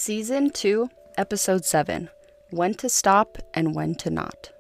Season 2, Episode 7, When to Stop and When to Not.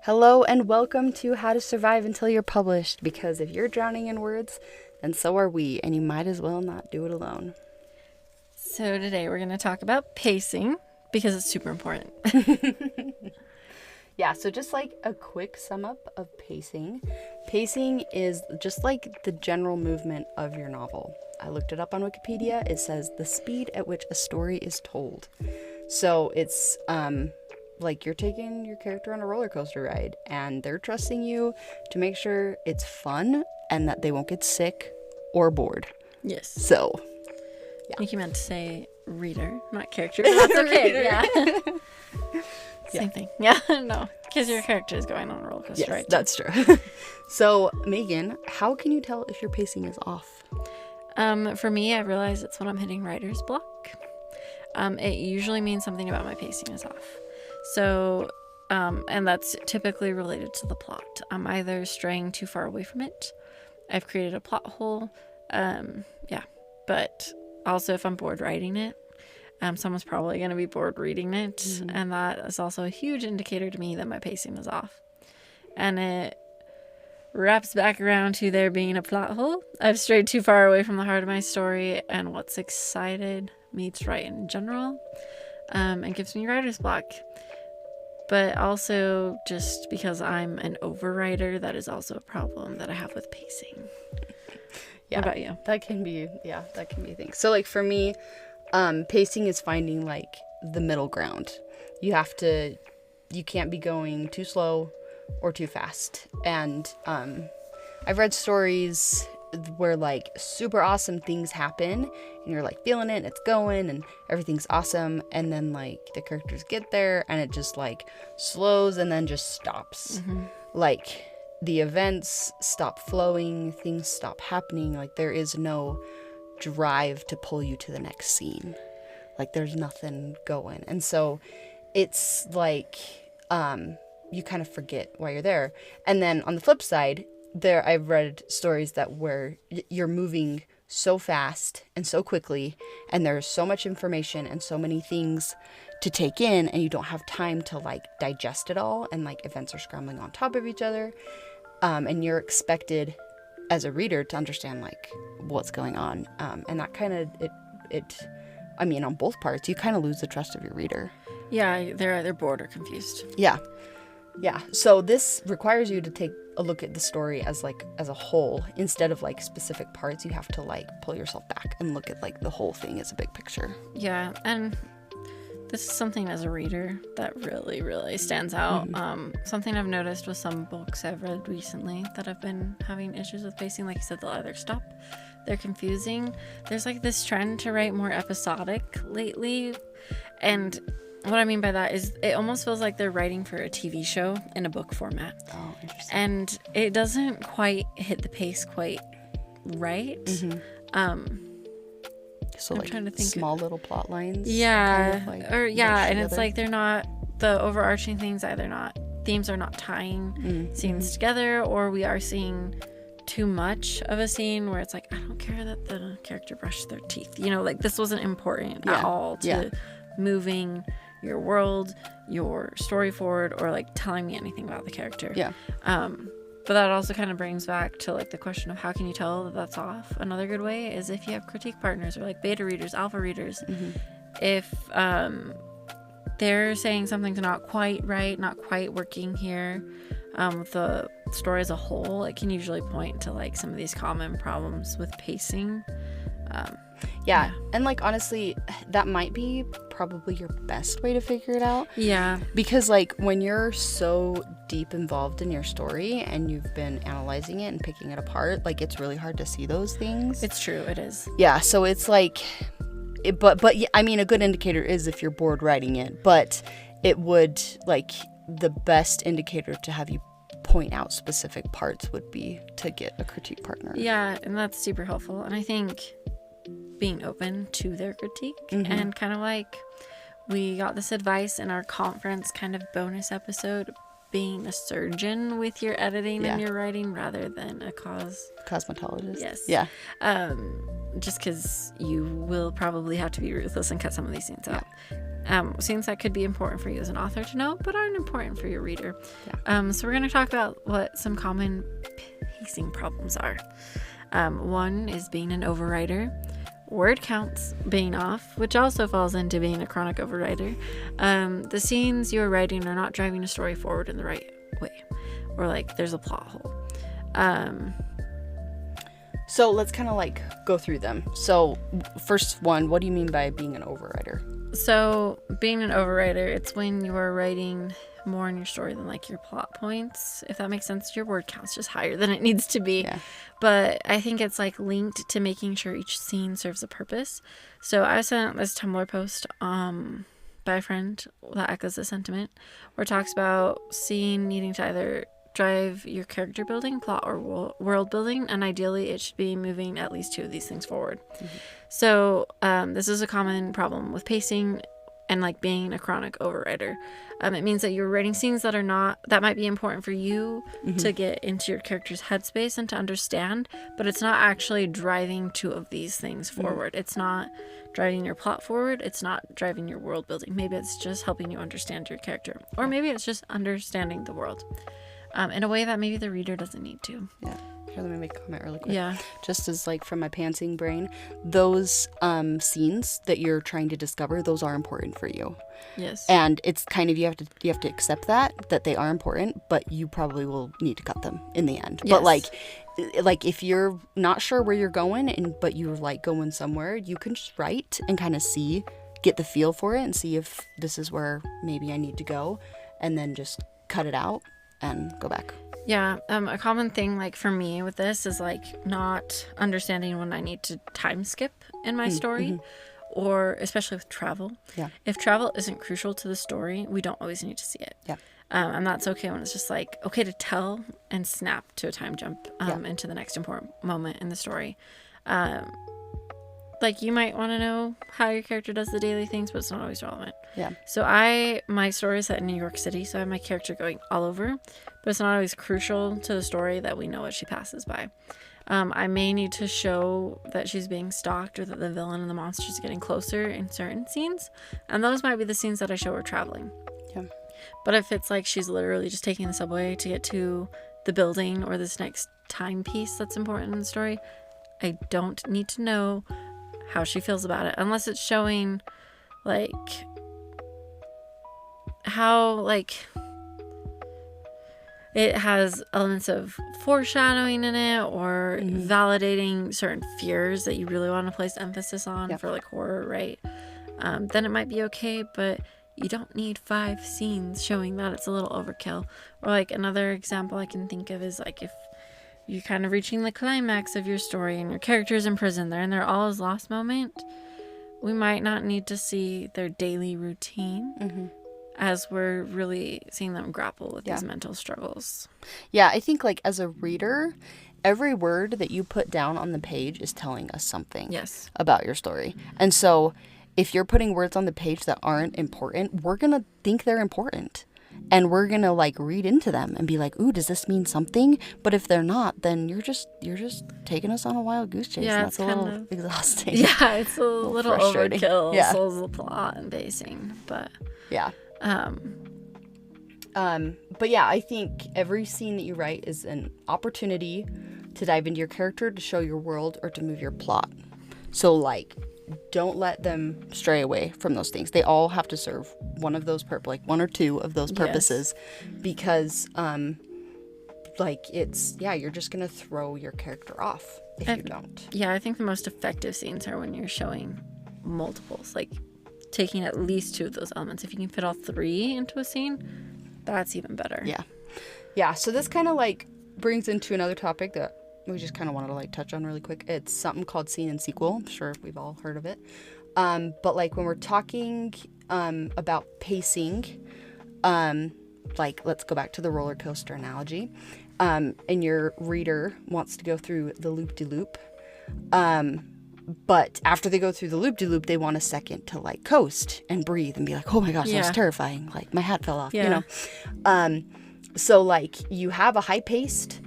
Hello and welcome to How to Survive Until You're Published, because if you're drowning in words, then so are we, and you might as well not do it alone. So today we're going to talk about pacing, because it's super important. Yeah, so just like a quick sum up of pacing. Pacing is just like the general movement of your novel. I looked it up on Wikipedia. It says the speed at which a story is told. So it's like you're taking your character on a roller coaster ride and they're trusting you to make sure it's fun and that they won't get sick or bored. Yes. So, yeah. I think you meant to say reader, not character. That's okay. Yeah. Same thing. Yeah, no, because your character is going on a roller coaster, yes, right? That's true. So, Megan, how can you tell if your pacing is off? For me, I realize it's when I'm hitting writer's block. It usually means something about my pacing is off. So, and that's typically related to the plot. I'm either straying too far away from it. I've created a plot hole. But also if I'm bored writing it, someone's probably going to be bored reading it. Mm-hmm. And that is also a huge indicator to me that my pacing is off. And it wraps back around to there being a plot hole. I've strayed too far away from the heart of my story and what's excited me to write in general, and gives me writer's block. But also just because I'm an overwriter, that is also a problem that I have with pacing. Yeah, what about you? That can be a thing. So like for me, pacing is finding like the middle ground. You can't be going too slow or too fast. And I've read stories where like super awesome things happen and you're like feeling it and it's going and everything's awesome, and then like the characters get there and it just like slows and then just stops. Mm-hmm. Like the events stop flowing, things stop happening, like there is no drive to pull you to the next scene. Like there's nothing going. And so it's like you kind of forget why you're there. And then on the flip side, I've read stories that where you're moving so fast and so quickly and there's so much information and so many things to take in and you don't have time to like digest it all, and like events are scrambling on top of each other, and you're expected as a reader to understand like what's going on, and that kind of I mean on both parts you kind of lose the trust of your reader. Yeah, they're either bored or confused. Yeah. So this requires you to take a look at the story as a whole instead of like specific parts. You have to like pull yourself back and look at like the whole thing as a big picture. Yeah, and this is something as a reader that really, really stands out. Mm-hmm. Something I've noticed with some books I've read recently that have been having issues with pacing, like you said, they'll either stop, they're confusing. There's like this trend to write more episodic lately, and what I mean by that is it almost feels like they're writing for a TV show in a book format. Oh, interesting. And it doesn't quite hit the pace quite right. Mm-hmm. So I'm like trying to think small little plot lines. Yeah. Kind of like and it's like they're not, the overarching themes themes are not tying scenes together, or we are seeing too much of a scene where it's like, I don't care that the character brushed their teeth. Like this wasn't important at all to moving your world, your story forward, or like telling me anything about the character. Yeah. But that also kind of brings back to like the question of how can you tell that that's off? Another good way is if you have critique partners or like beta readers, alpha readers. Mm-hmm. If they're saying something's not quite right, not quite working here, with the story as a whole, it can usually point to like some of these common problems with pacing. Yeah, and like honestly, that might be probably your best way to figure it out. Yeah. Because like when you're so deep involved in your story and you've been analyzing it and picking it apart, like it's really hard to see those things. It's true, it is. Yeah, so it's like, but I mean, a good indicator is if you're bored writing it, but it would like the best indicator to have you point out specific parts would be to get a critique partner. Yeah, and that's super helpful. And I think being open to their critique, and kind of like we got this advice in our conference kind of bonus episode being a surgeon with your editing Yeah. and your writing rather than a cosmetologist. Yes. Yeah. Just because you will probably have to be ruthless and cut some of these scenes out. Scenes that could be important for you as an author to know, but aren't important for your reader. Yeah. So we're going to talk about what some common pacing problems are. One is being an overwriter. Word counts being off, which also falls into being a chronic overwriter. The scenes you're writing are not driving a story forward in the right way, or like there's a plot hole. So let's kind of like go through them. So first one, what do you mean by being an overwriter? So being an overwriter, it's when you are writing more in your story than like your plot points, if that makes sense. Your word count's just higher than it needs to be. Yeah. But I think it's like linked to making sure each scene serves a purpose. So I sent this Tumblr post by a friend that echoes the sentiment, where it talks about scene needing to either drive your character building, plot, or world building, and ideally it should be moving at least two of these things forward. So this is a common problem with pacing and like being a chronic overwriter. It means that you're writing scenes that might be important for you to get into your character's headspace and to understand, but it's not actually driving two of these things forward. It's not driving your plot forward. It's not driving your world building. Maybe it's just helping you understand your character, or maybe it's just understanding the world in a way that maybe the reader doesn't need to. Yeah. Here, let me make a comment really quick. Yeah. Just as like from my pantsing brain, those scenes that you're trying to discover, those are important for you. Yes. And it's kind of you have to accept that they are important, but you probably will need to cut them in the end. Yes. But like if you're not sure where you're going but you're like going somewhere, you can just write and kind of get the feel for it and see if this is where maybe I need to go, and then just cut it out and go back. Yeah, a common thing like for me with this is like not understanding when I need to time skip in my story, or especially with travel. Yeah. If travel isn't crucial to the story, we don't always need to see it. Yeah. And that's okay when it's just like okay to tell and snap to a time jump into the next important moment in the story. Like you might want to know how your character does the daily things, but it's not always relevant. Yeah. So my story is set in New York City, so I have my character going all over, but it's not always crucial to the story that we know what she passes by. I may need to show that she's being stalked or that the villain and the monster is getting closer in certain scenes, and those might be the scenes that I show her traveling. Yeah. But if it's like she's literally just taking the subway to get to the building or this next timepiece that's important in the story, I don't need to know how she feels about it, unless it's showing like how like it has elements of foreshadowing in it, or validating certain fears that you really want to place emphasis on for like horror, right? Then it might be okay, but you don't need 5 scenes showing that it's a little overkill. Or like another example I can think of is like if you're kind of reaching the climax of your story and your character's in prison, they're in their all is lost moment, we might not need to see their daily routine as we're really seeing them grapple with these mental struggles. Yeah, I think like as a reader, every word that you put down on the page is telling us something about your story. And so if you're putting words on the page that aren't important, we're going to think they're important. And we're going to like read into them and be like, ooh, does this mean something? But if they're not, then you're just taking us on a wild goose chase. Yeah, and that's a little exhausting. Yeah, it's a little overkill. Yeah. Souls of plot and pacing. But yeah. But yeah, I think every scene that you write is an opportunity to dive into your character, to show your world, or to move your plot. So like, don't let them stray away from those things. They all have to serve one of those like one or two of those purposes, because like it's you're just gonna throw your character off if you don't. Yeah, I think the most effective scenes are when you're showing multiples, like taking at least 2 of those elements. If you can fit all 3 into a scene, that's even better. Yeah, so this kind of like brings into another topic that we just kind of wanted to like touch on really quick. It's something called scene and sequel. I'm sure we've all heard of it. But like when we're talking about pacing, like let's go back to the roller coaster analogy, and your reader wants to go through the loop-de-loop, but after they go through the loop-de-loop, they want a second to like coast and breathe and be like, oh my gosh, that was terrifying, like my hat fell off, you know. So like you have a fast-paced,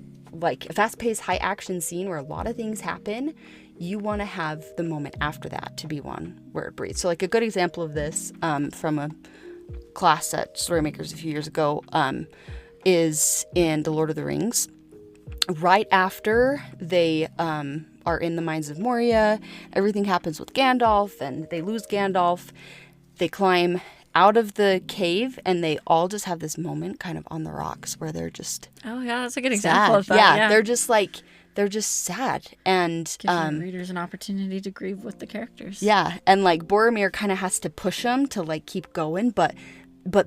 high-action scene where a lot of things happen. You want to have the moment after that to be one where it breathes. So like a good example of this from a class at Storymakers a few years ago is in The Lord of the Rings. Right after they are in the Mines of Moria, everything happens with Gandalf, and they lose Gandalf. They climb out of the cave, and they all just have this moment kind of on the rocks where they're just Oh, yeah, that's a good example sad. of that. Yeah, They're just sad. And gives your readers an opportunity to grieve with the characters. yeah, and like Boromir kind of has to push them to like keep going, but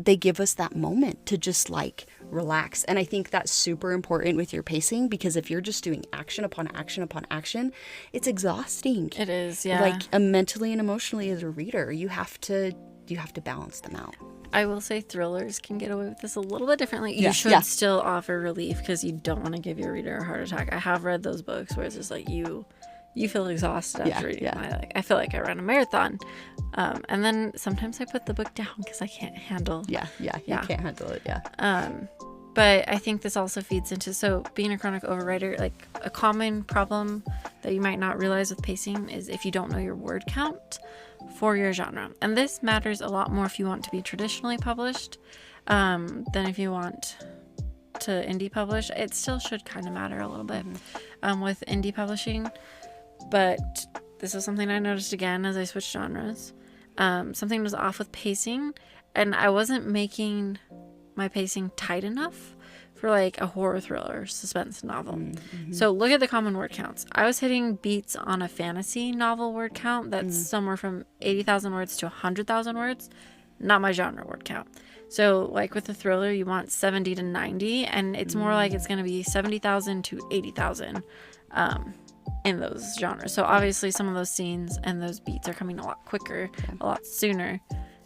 they give us that moment to just like relax. And I think that's super important with your pacing, because if you're just doing action upon action upon action, it's exhausting. It is, yeah. Like mentally and emotionally as a reader, you have to balance them out. I will say thrillers can get away with this a little bit differently. You Yeah, should yeah. still offer relief because you don't want to give your reader a heart attack. I have read those books where it's just like you feel exhausted after reading them. I feel like I ran a marathon. And then sometimes I put the book down because I can't handle. You can't handle it. But I think this also feeds into, so being a chronic overwriter, like a common problem that you might not realize with pacing is if you don't know your word count for your genre. And this matters a lot more if you want to be traditionally published than if you want to indie publish. It still should kind of matter a little bit with indie publishing. But this is something I noticed again as I switched genres. Something was off with pacing, and I wasn't making my pacing tight enough for like a horror thriller suspense novel. So look at the common word counts. I was hitting beats on a fantasy novel word count that's somewhere from 80,000 words to 100,000 words. Not my genre word count. So like with a thriller, you want 70 to 90, and it's more like it's going to be 70,000 to 80,000 in those genres. So obviously some of those scenes and those beats are coming a lot quicker, a lot sooner,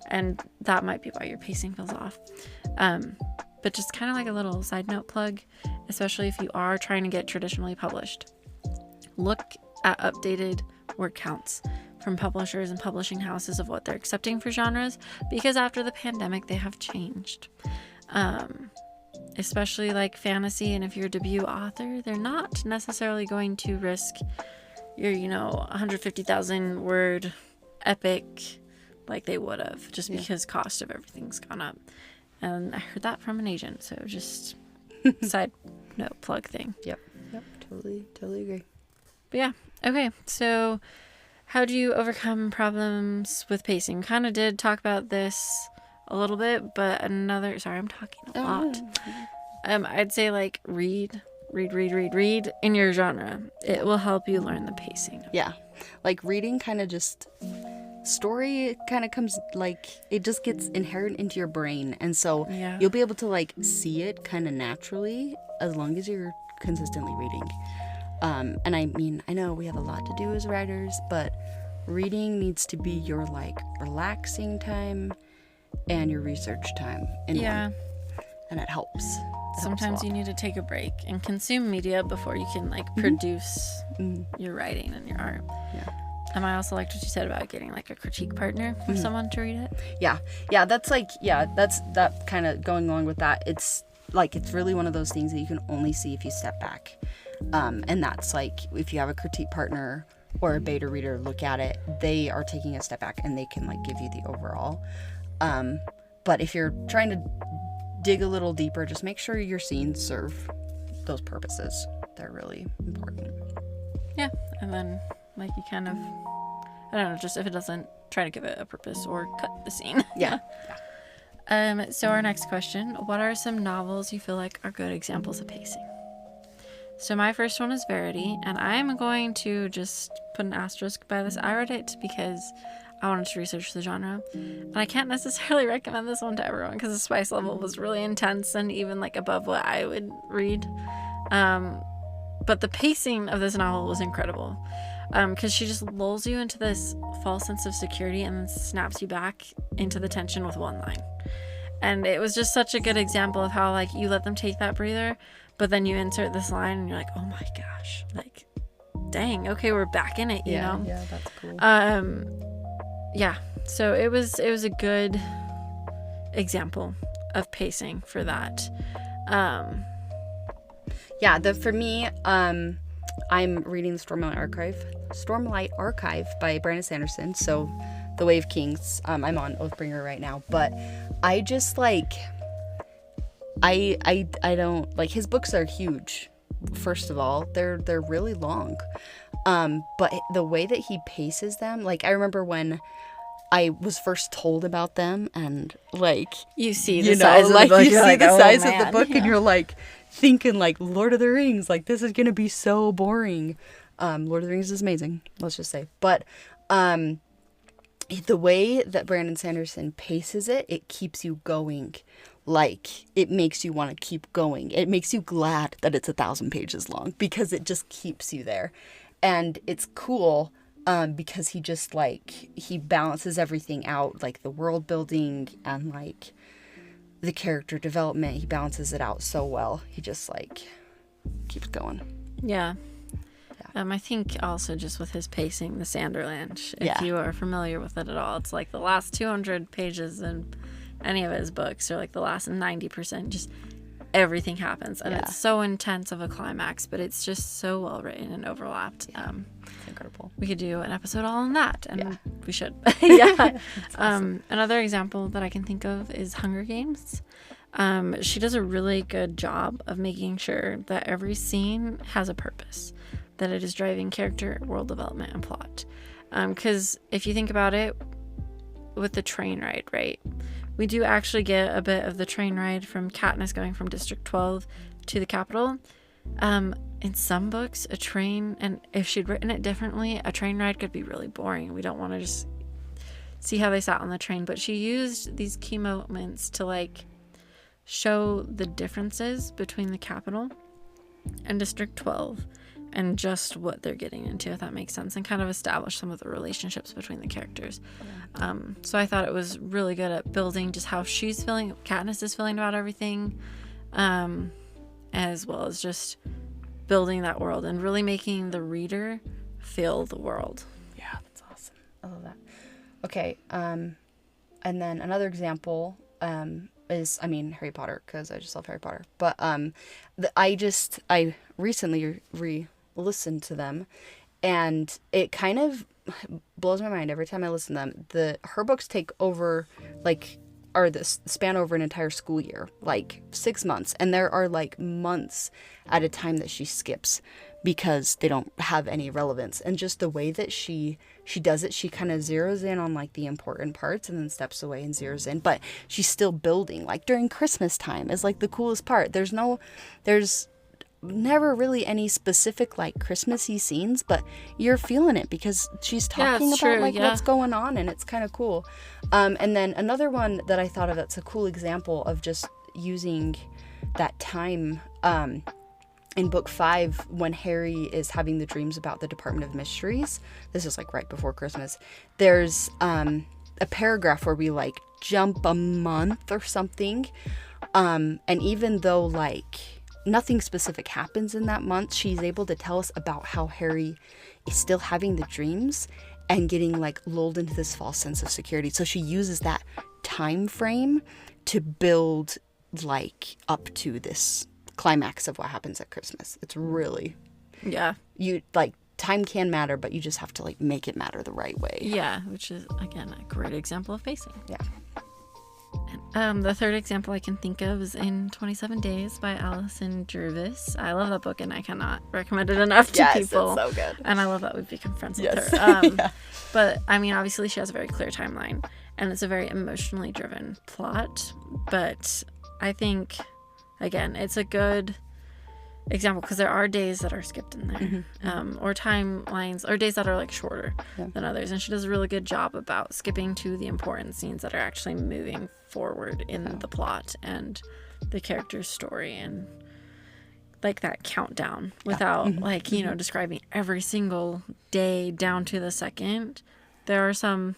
and that might be why your pacing feels off. But just kind of like a little side note plug, especially if you are trying to get traditionally published, look at updated word counts from publishers and publishing houses of what they're accepting for genres, because after the pandemic they have changed. Especially like fantasy, and if you're a debut author, they're not necessarily going to risk your 150,000 word epic like they would have, just because cost of everything's gone up. And I heard that from an agent, so just side note plug thing. Yep, totally agree. But yeah, okay, so how do you overcome problems with pacing? Kind of did talk about this a little bit, but sorry, I'm talking a lot. I'd say like read in your genre. It will help you learn the pacing. Yeah, like reading kind of just, story kind of comes, like it just gets inherent into your brain, and so you'll be able to like see it kind of naturally as long as you're consistently reading. And I mean, I know we have a lot to do as writers, but reading needs to be your like relaxing time and your research time in one. And it helps. Sometimes you need to take a break and consume media before you can like produce your writing and your art. I also liked what you said about getting like a critique partner for someone to read it. That's that kind of going along with that. It's like, it's really one of those things that you can only see if you step back. And that's like, if you have a critique partner or a beta reader look at it, they are taking a step back and they can like give you the overall. But if you're trying to dig a little deeper, just make sure your scenes serve those purposes. They're really important. Yeah, and then like you kind of, I don't know, just if it doesn't, try to give it a purpose or cut the scene. So our next question, what are some novels you feel like are good examples of pacing? So my first one is Verity, and I'm going to just put an asterisk by this. I read it because I wanted to research the genre, and I can't necessarily recommend this one to everyone because the spice level was really intense and even like above what I would read. But the pacing of this novel was incredible, because she just lulls you into this false sense of security and then snaps you back into the tension with one line. And it was just such a good example of how like you let them take that breather, but then you insert this line and you're like, oh my gosh, like, dang, okay, we're back in it, you know? Yeah, that's cool. So it was a good example of pacing for that. Yeah, for me, I'm reading the Stormlight Archive by Brandon Sanderson. So, The Way of Kings. I'm on Oathbringer right now, but I just like, I don't like, his books are huge. First of all, they're really long, but the way that he paces them, like I remember when I was first told about them, and like you see the size of the book, you see like, the oh, size of man. the book, and you're like thinking like Lord of the Rings, like this is gonna be so boring. Lord of the Rings is amazing, let's just say, but the way that Brandon Sanderson paces it, it keeps you going. Like, it makes you want to keep going. It makes you glad that it's 1,000 pages long, because it just keeps you there. And it's cool because he just, like, he balances everything out, like the world building and, like, the character development. He balances it out so well. He just, like, keeps going. Yeah. I think also just with his pacing, the Sanderland, if you are familiar with it at all, it's like the last 200 pages in any of his books, or like the last 90%, just everything happens, and it's so intense of a climax, but it's just so well written and overlapped. It's incredible. We could do an episode all on that, and we should. Awesome. Another example that I can think of is Hunger Games. She does a really good job of making sure that every scene has a purpose, that it is driving character, world development, and plot. Because if you think about it, with the train ride, right? We do actually get a bit of the train ride from Katniss going from District 12 to the Capitol. In some books, a train, and if she'd written it differently, a train ride could be really boring. We don't want to just see how they sat on the train. But she used these key moments to, like, show the differences between the Capitol and District 12 and just what they're getting into, if that makes sense, and kind of establish some of the relationships between the characters. So I thought it was really good at building just how she's feeling, Katniss is feeling about everything, as well as just building that world and really making the reader feel the world. Yeah, that's awesome. I love that. Okay, and then another example is, I mean, Harry Potter, because I just love Harry Potter. But I recently listened to them, and it kind of blows my mind every time I listen to them. Her books take over, like, or this span over an entire school year, like 6 months, and there are like months at a time that she skips because they don't have any relevance. And just the way that she does it, she kind of zeroes in on like the important parts and then steps away and zeroes in, but she's still building. Like during Christmas time is like the coolest part. There's never really any specific like Christmassy scenes, but you're feeling it because she's talking about true, what's going on, and it's kind of cool. And then another one that I thought of that's a cool example of just using that time, in book 5, when Harry is having the dreams about the Department of Mysteries, this is like right before Christmas, there's a paragraph where we like jump a month or something, and even though like nothing specific happens in that month, she's able to tell us about how Harry is still having the dreams and getting like lulled into this false sense of security. So she uses that time frame to build like up to this climax of what happens at Christmas. It's really, you like, time can matter, but you just have to like make it matter the right way. Yeah, which is again a great example of pacing. Yeah. The third example I can think of is in 27 Days by Alison Jervis. I love that book, and I cannot recommend it enough to people. Yes, it's so good. And I love that we've become friends with her. Yeah. But, I mean, obviously she has a very clear timeline, and it's a very emotionally driven plot. But I think, again, it's a good example because there are days that are skipped in there, or timelines, or days that are like shorter than others, and she does a really good job about skipping to the important scenes that are actually moving forward in the plot and the character's story, and like that countdown without like describing every single day down to the second. There are some,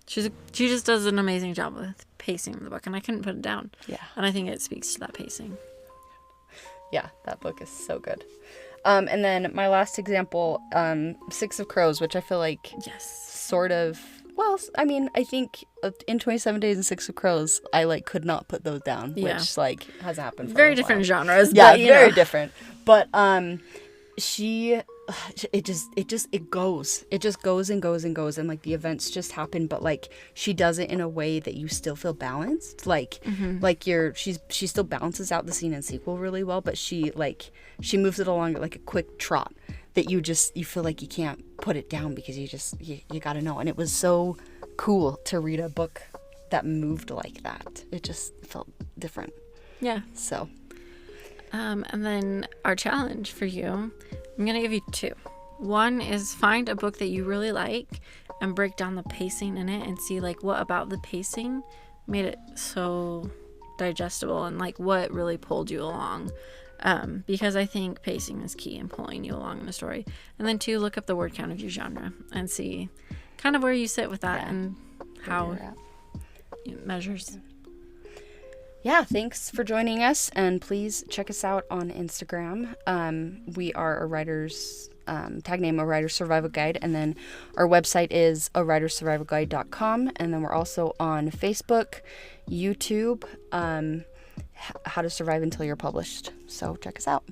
she just does an amazing job with pacing the book, and I couldn't put it down. And I think it speaks to that pacing. Yeah, that book is so good. And then my last example, Six of Crows, which I feel like sort of, Well, I mean, I think in 27 Days and 6 of Crows, I like could not put those down, which like has happened. For Very a different while. genres. Yeah, but, very different. But it just goes and goes and goes, and like the events just happen, but like she does it in a way that you still feel balanced, like she still balances out the scene and sequel really well, but she moves it along at like a quick trot that you feel like you can't put it down because you gotta know. And it was so cool to read a book that moved like that. It just felt different. Yeah. So and then our challenge for you, I'm going to give you 2. One is find a book that you really like and break down the pacing in it and see like what about the pacing made it so digestible and like what really pulled you along. Because I think pacing is key in pulling you along in a story. And then 2, look up the word count of your genre and see kind of where you sit with that and how it measures. Yeah, thanks for joining us, and please check us out on Instagram. We are a writer's tag name, A Writer's Survival Guide, and then our website is awritersurvivalguide.com, and then we're also on Facebook, YouTube, How to Survive Until You're Published. So check us out.